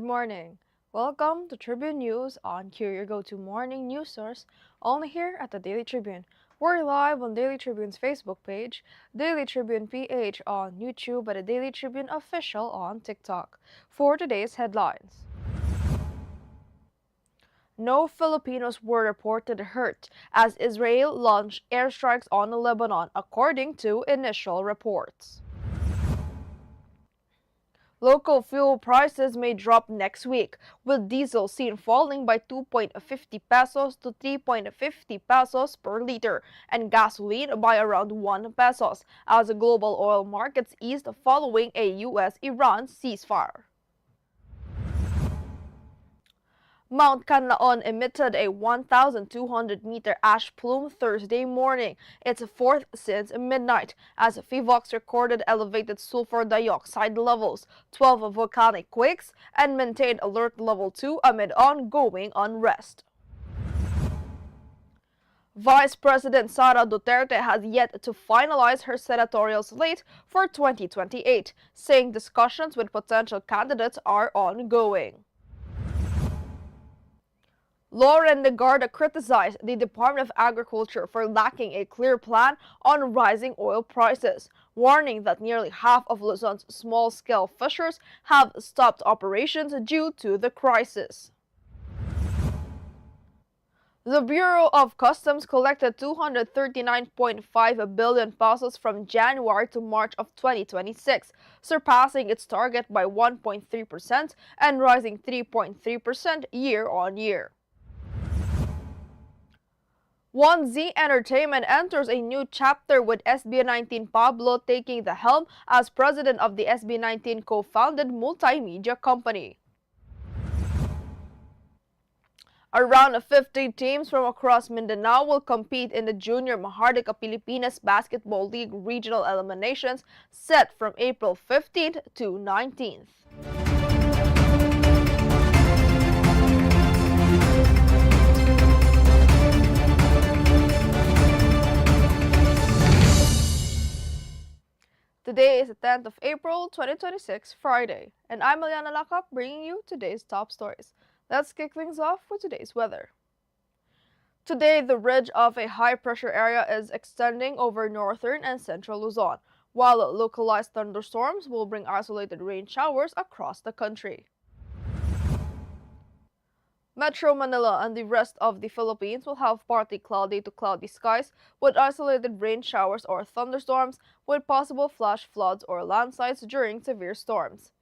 Good morning. Welcome to Tribune News on Q, your go-to morning news source, only here at the Daily Tribune. We're live on Daily Tribune's Facebook page, Daily Tribune PH on YouTube, and the Daily Tribune Official on TikTok. For today's headlines. No Filipinos were reported hurt as Israel launched airstrikes on Lebanon, according to initial reports. Local fuel prices may drop next week, with diesel seen falling by 2.50 pesos to 3.50 pesos per liter, and gasoline by around 1 pesos, as global oil markets eased following a U.S.-Iran ceasefire. Mount Canlaon emitted a 1,200-meter ash plume Thursday morning, its fourth since midnight, as PHIVOX recorded elevated sulfur dioxide levels, 12 volcanic quakes, and maintained alert level 2 amid ongoing unrest. Vice President Sara Duterte has yet to finalize her senatorial slate for 2028, saying discussions with potential candidates are ongoing. Lauren Legarda criticized the Department of Agriculture for lacking a clear plan on rising oil prices, warning that nearly half of Luzon's small-scale fishers have stopped operations due to the crisis. The Bureau of Customs collected 239.5 billion pesos from January to March of 2026, surpassing its target by 1.3% and rising 3.3% year-on-year. 1Z Entertainment enters a new chapter with SB19 Pablo taking the helm as president of the SB19 co-founded multimedia company. Around 50 teams from across Mindanao will compete in the Junior Maharlika Pilipinas Basketball League regional eliminations set from April 15th to 19th. Today is the 10th of April, 2026, Friday, and I'm Eliana Lacap bringing you today's top stories. Let's kick things off with today's weather. Today, the ridge of a high-pressure area is extending over northern and central Luzon, while localized thunderstorms will bring isolated rain showers across the country. Metro Manila and the rest of the Philippines will have partly cloudy to cloudy skies with isolated rain showers or thunderstorms with possible flash floods or landslides during severe storms.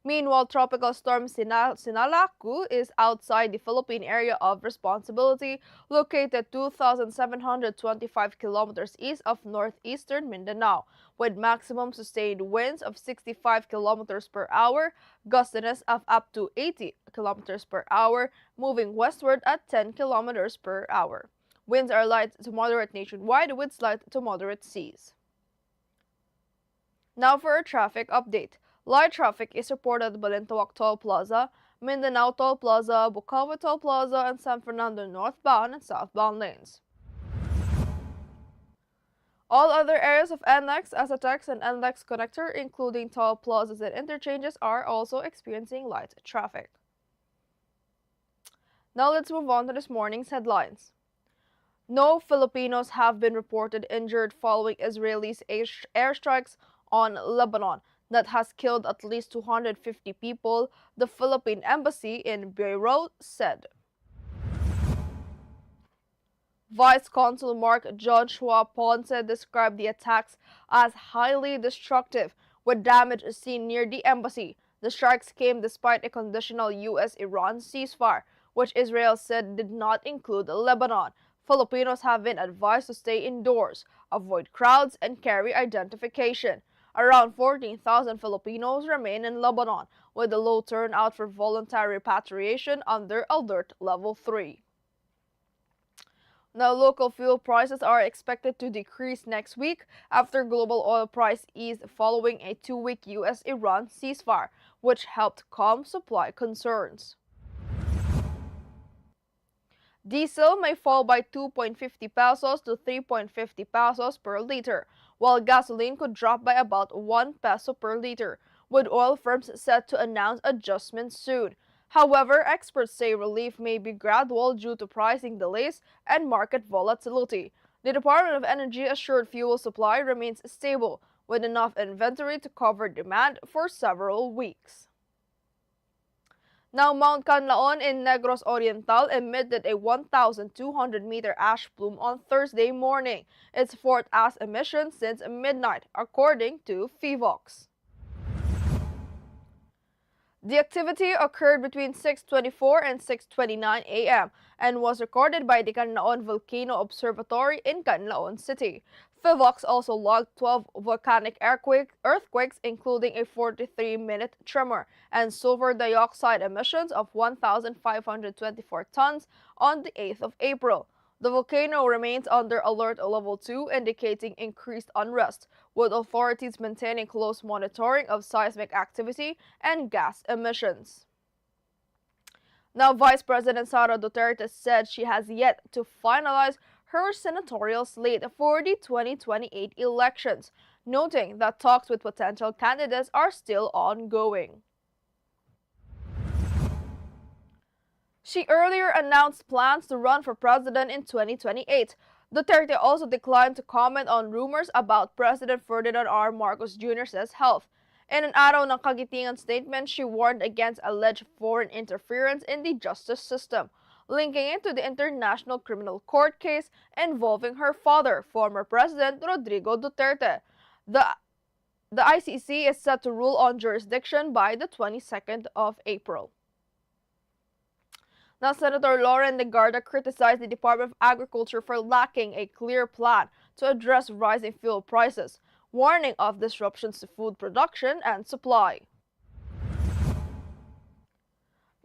Meanwhile, Tropical Storm Sinalaku is outside the Philippine Area of Responsibility, located 2,725 kilometers east of northeastern Mindanao, with maximum sustained winds of 65 kilometers per hour, gustiness of up to 80 kilometers per hour, moving westward at 10 kilometers per hour. Winds are light to moderate nationwide with slight to moderate seas. Now for a traffic update. Light traffic is reported at Balintawak Toll Plaza, Mindanao Toll Plaza, Bukavu Toll Plaza, and San Fernando northbound and southbound lanes. All other areas of NLEX, SATEX, and NLEX connector, including toll plazas and interchanges, are also experiencing light traffic. Now let's move on to this morning's headlines. No Filipinos have been reported injured following Israelis' airstrikes on Lebanon that has killed at least 250 people, the Philippine Embassy in Beirut said. Vice Consul Mark Joshua Ponce described the attacks as highly destructive, with damage seen near the embassy. The strikes came despite a conditional U.S.-Iran ceasefire, which Israel said did not include Lebanon. Filipinos have been advised to stay indoors, avoid crowds, and carry identification. Around 14,000 Filipinos remain in Lebanon, with a low turnout for voluntary repatriation under Alert Level 3. Now, local fuel prices are expected to decrease next week after global oil price eased following a 2-week U.S.-Iran ceasefire, which helped calm supply concerns. Diesel may fall by 2.50 pesos to 3.50 pesos per liter, while gasoline could drop by about 1 peso per liter, with oil firms set to announce adjustments soon. However, experts say relief may be gradual due to pricing delays and market volatility. The Department of Energy assured fuel supply remains stable, with enough inventory to cover demand for several weeks. Now, Mount Canlaon in Negros Oriental emitted a 1,200-meter ash plume on Thursday morning, its fourth ash emission since midnight, according to FIVOX. The activity occurred between 6:24 and 6:29 a.m. and was recorded by the Canlaon Volcano Observatory in Canlaon City. FIVOX also logged 12 volcanic earthquakes, including a 43-minute tremor, and sulfur dioxide emissions of 1,524 tons on the 8th of April. The volcano remains under alert level 2, indicating increased unrest, with authorities maintaining close monitoring of seismic activity and gas emissions. Now, Vice President Sara Duterte said she has yet to finalize her senatorial slate for the 2028 elections, noting that talks with potential candidates are still ongoing. She earlier announced plans to run for president in 2028. Duterte also declined to comment on rumors about President Ferdinand R. Marcos Jr.'s health. In an Araw ng Kagitingan statement, she warned against alleged foreign interference in the justice system, linking it to the International Criminal Court case involving her father, former President Rodrigo Duterte. The ICC is set to rule on jurisdiction by the 22nd of April. Now, Senator Lauren Legarda criticized the Department of Agriculture for lacking a clear plan to address rising fuel prices, warning of disruptions to food production and supply.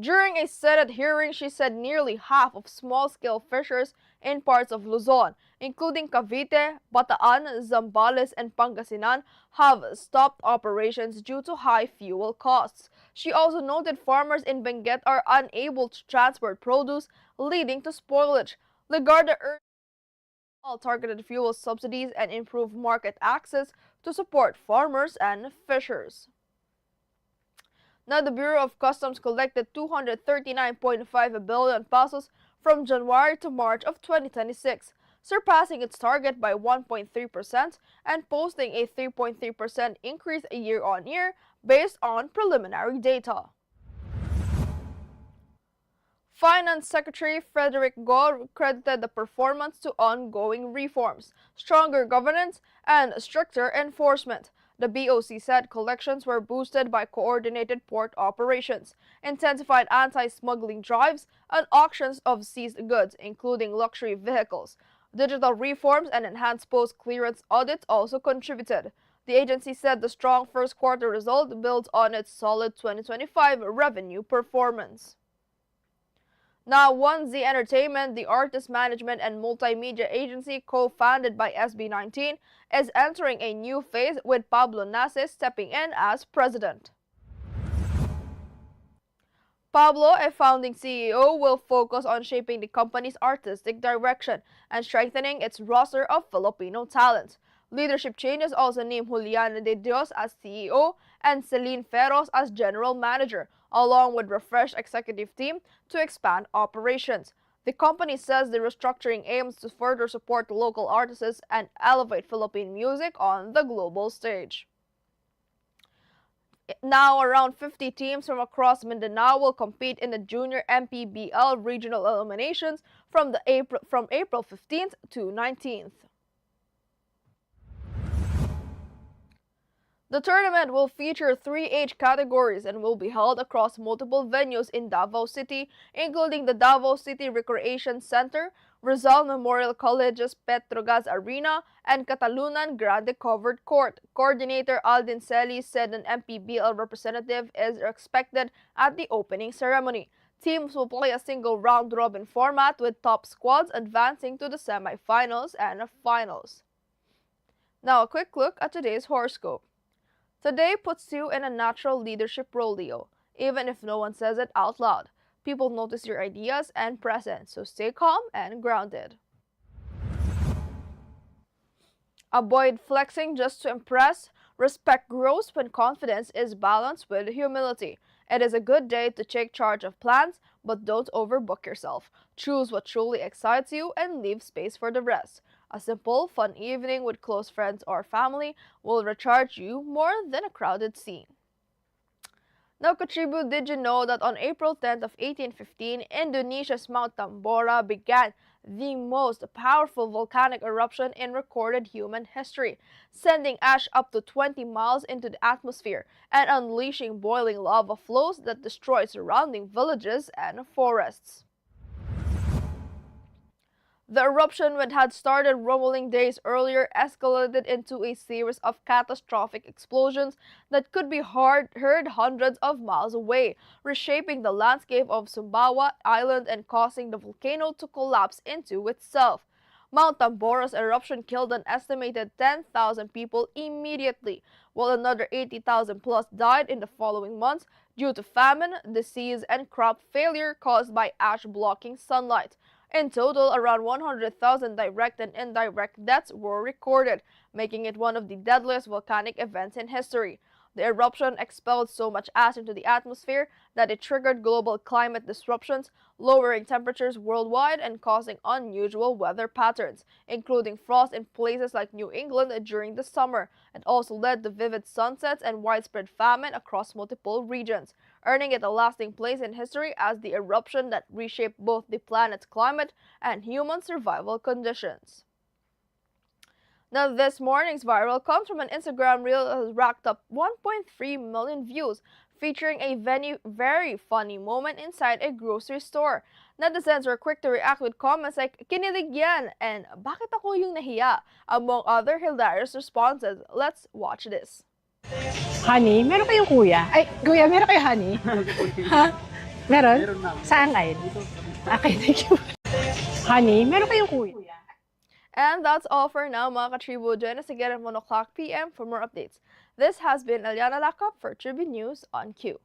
During a Senate hearing, she said nearly half of small-scale fishers in parts of Luzon, including Cavite, Bataan, Zambales, and Pangasinan, have stopped operations due to high fuel costs. She also noted farmers in Benguet are unable to transport produce, leading to spoilage. Legarda urged all targeted fuel subsidies and improve market access to support farmers and fishers. Now, the Bureau of Customs collected 239.5 billion pesos from January to March of 2026, surpassing its target by 1.3% and posting a 3.3% increase year-on-year based on preliminary data. Finance Secretary Frederick Go credited the performance to ongoing reforms, stronger governance, and stricter enforcement. The BOC said collections were boosted by coordinated port operations, intensified anti-smuggling drives, and auctions of seized goods, including luxury vehicles. Digital reforms and enhanced post-clearance audits also contributed. The agency said the strong first quarter result builds on its solid 2025 revenue performance. Now, 1Z Entertainment, the artist management and multimedia agency co-founded by SB19, is entering a new phase with Pablo Naces stepping in as president. Pablo, a founding CEO, will focus on shaping the company's artistic direction and strengthening its roster of Filipino talent. Leadership changes also named Juliana de Dios as CEO and Celine Ferros as general manager, along with refreshed executive team to expand operations. The company says the restructuring aims to further support local artists and elevate Philippine music on the global stage. Now, around 50 teams from across Mindanao will compete in the Junior MPBL regional eliminations from April 15th to 19th. The tournament will feature 3 age categories and will be held across multiple venues in Davao City, including the Davao City Recreation Center, Rizal Memorial College's Petrogas Arena, and Catalunan Grande Covered Court. Coordinator Aldin Celi said an MPBL representative is expected at the opening ceremony. Teams will play a single round-robin format with top squads advancing to the semifinals and finals. Now, a quick look at today's horoscope. Today puts you in a natural leadership role, Leo, even if no one says it out loud. People notice your ideas and presence, so stay calm and grounded. Avoid flexing just to impress. Respect grows when confidence is balanced with humility. It is a good day to take charge of plans, but don't overbook yourself. Choose what truly excites you and leave space for the rest. A simple, fun evening with close friends or family will recharge you more than a crowded scene. Now, Katribu, did you know that on April 10th of 1815, Indonesia's Mount Tambora began the most powerful volcanic eruption in recorded human history, sending ash up to 20 miles into the atmosphere and unleashing boiling lava flows that destroyed surrounding villages and forests. The eruption, which had started rumbling days earlier, escalated into a series of catastrophic explosions that could be heard hundreds of miles away, reshaping the landscape of Sumbawa Island and causing the volcano to collapse into itself. Mount Tambora's eruption killed an estimated 10,000 people immediately, while another 80,000 plus died in the following months due to famine, disease, and crop failure caused by ash blocking sunlight. In total, around 100,000 direct and indirect deaths were recorded, making it one of the deadliest volcanic events in history. The eruption expelled so much ash into the atmosphere that it triggered global climate disruptions, lowering temperatures worldwide and causing unusual weather patterns, including frost in places like New England during the summer. It also led to vivid sunsets and widespread famine across multiple regions, earning it a lasting place in history as the eruption that reshaped both the planet's climate and human survival conditions. Now, this morning's viral comes from an Instagram reel that has racked up 1.3 million views, featuring a very funny moment inside a grocery store. Netizens were quick to react with comments like, "Kinilig yan," and "Bakit ako yung nahiya?" among other hilarious responses. Let's watch this. Honey, meron kayong kuya? Ay, kuya, meron kayo honey? Ha? Meron? Saan kayo? Okay, thank you. Honey, meron kayong kuya? And that's all for now, mga ka-Tribu. Join us again at 1 o'clock p.m. for more updates. This has been Eliana Lacap for Tribune News on Q.